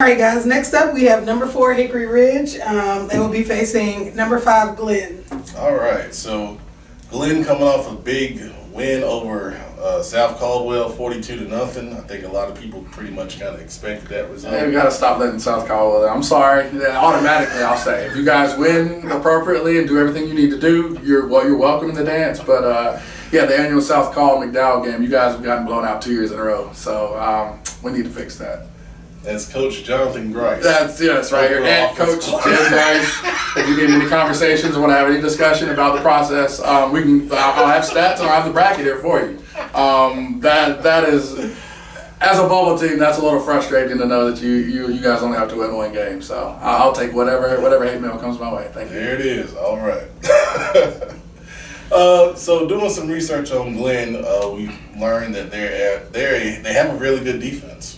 All right, guys. Next up, we have number 4 Hickory Ridge. They will be facing number 5 Glenn. All right, so Glenn coming off a big win over South Caldwell, 42-0. I think a lot of people pretty much kind of expected that result. Yeah, we got to stop letting South Caldwell. I'm sorry. Automatically, I'll say, if you guys win appropriately and do everything you need to do, you're welcome in the dance. But yeah, the annual South Cal McDowell game, you guys have gotten blown out 2 years in a row. So we need to fix that. That's Coach Jonathan Grice. Yes, right here. And Coach Jim Grice. If you need any conversations or want to have any discussion about the process, I'll have stats and I'll have the bracket here for you. That is, as a bubble team, that's a little frustrating to know that you guys only have to win one game. So I'll take whatever hate mail comes my way. Thank you. There it is. All right. So doing some research on Glenn, we learned that they have a really good defense.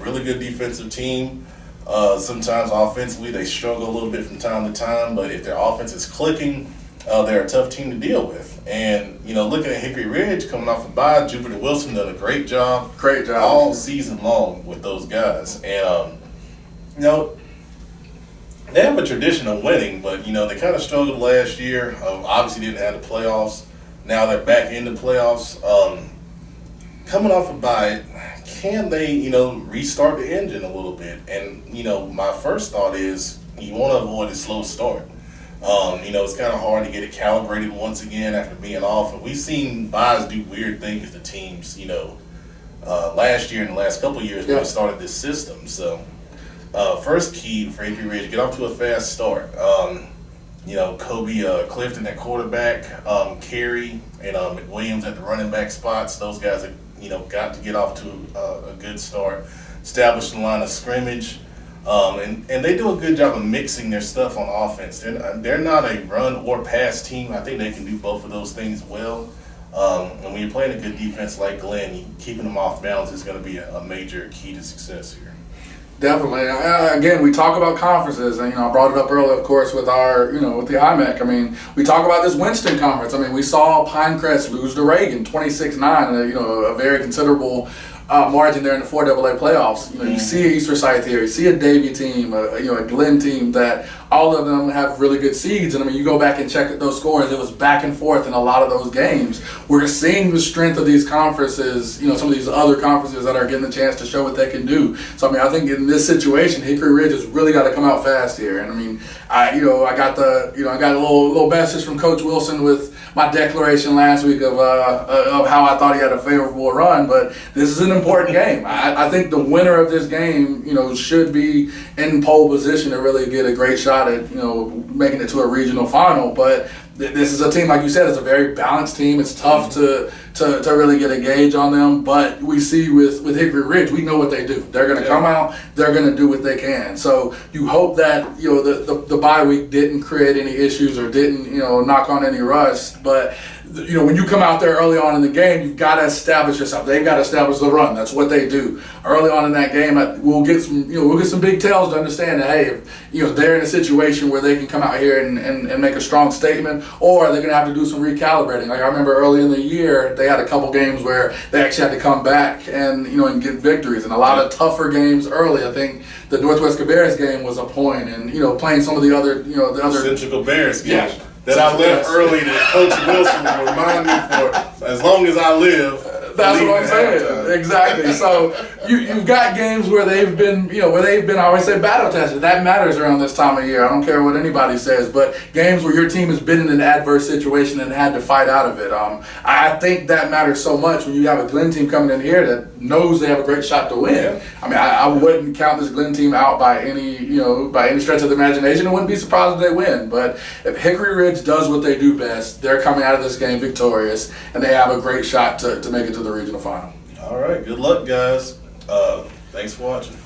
Really good defensive team. Sometimes offensively they struggle a little bit from time to time, but if their offense is clicking, they're a tough team to deal with. And looking at Hickory Ridge coming off a bye, Jupiter Wilson done a great job all season long with those guys. And they have a tradition of winning, but they kind of struggled last year. Obviously didn't have the playoffs. Now they're back in the playoffs. Coming off a bye, can they, restart the engine a little bit? And, my first thought is you want to avoid a slow start. It's kind of hard to get it calibrated once again after being off. And we've seen byes do weird things to teams, last year and the last couple of years when we started this system. So, first key for Hickory Ridge, get off to a fast start. Kobe Clifton at quarterback, Carey and McWilliams at the running back spots. Those guys are got to get off to a good start, establish the line of scrimmage, and they do a good job of mixing their stuff on offense. They're not a run or pass team. I think they can do both of those things well. And when you're playing a good defense like Glenn, keeping them off balance is going to be a major key to success here. Definitely. Again, we talk about conferences, and I brought it up earlier, of course, with our, with the IMAC. I mean, we talk about this Winston conference. I mean, we saw Pinecrest lose to Reagan, 26-9, a very considerable margin there in the 4AA playoffs. You see an East Forsyth here, you see a Davie team, a Glenn team that all of them have really good seeds. And I mean, you go back and check those scores, it was back and forth in a lot of those games. We're seeing the strength of these conferences, some of these other conferences that are getting the chance to show what they can do. So I mean, I think in this situation, Hickory Ridge has really got to come out fast here. And I mean, I got a little message from Coach Wilson with my declaration last week of how I thought he had a favorable run, but this is an important game. I think the winner of this game, should be in pole position to really get a great shot at, making it to a regional final. But this is a team, like you said, it's a very balanced team. It's tough to really get a gauge on them. But we see with Hickory Ridge, we know what they do. They're going to come out. They're going to do what they can. So you hope that the bye week didn't create any issues or didn't knock on any rust. But when you come out there early on in the game, you've got to establish yourself. They've got to establish the run. That's what they do. Early on in that game, we'll get some big tails to understand that, hey, if they're in a situation where they can come out here and make a strong statement, or they're going to have to do some recalibrating. Like I remember early in the year, they had a couple games where they actually had to come back and get victories, and a lot of tougher games early. I think the Northwest Cabarrus game was a point, and playing some of the other Central Cabarrus game. That I left early that Coach Wilson will remind me for as long as I live. That's what I'm saying. Exactly. So you've got games where they've been, I always say battle tested. That matters around this time of year. I don't care what anybody says, but games where your team has been in an adverse situation and had to fight out of it. I think that matters so much when you have a Glenn team coming in here that knows they have a great shot to win. I mean, I wouldn't count this Glenn team out by any stretch of the imagination. I wouldn't be surprised if they win. But if Hickory Ridge does what they do best, they're coming out of this game victorious, and they have a great shot to make it to the regional final. All right. Good luck, guys. Thanks for watching.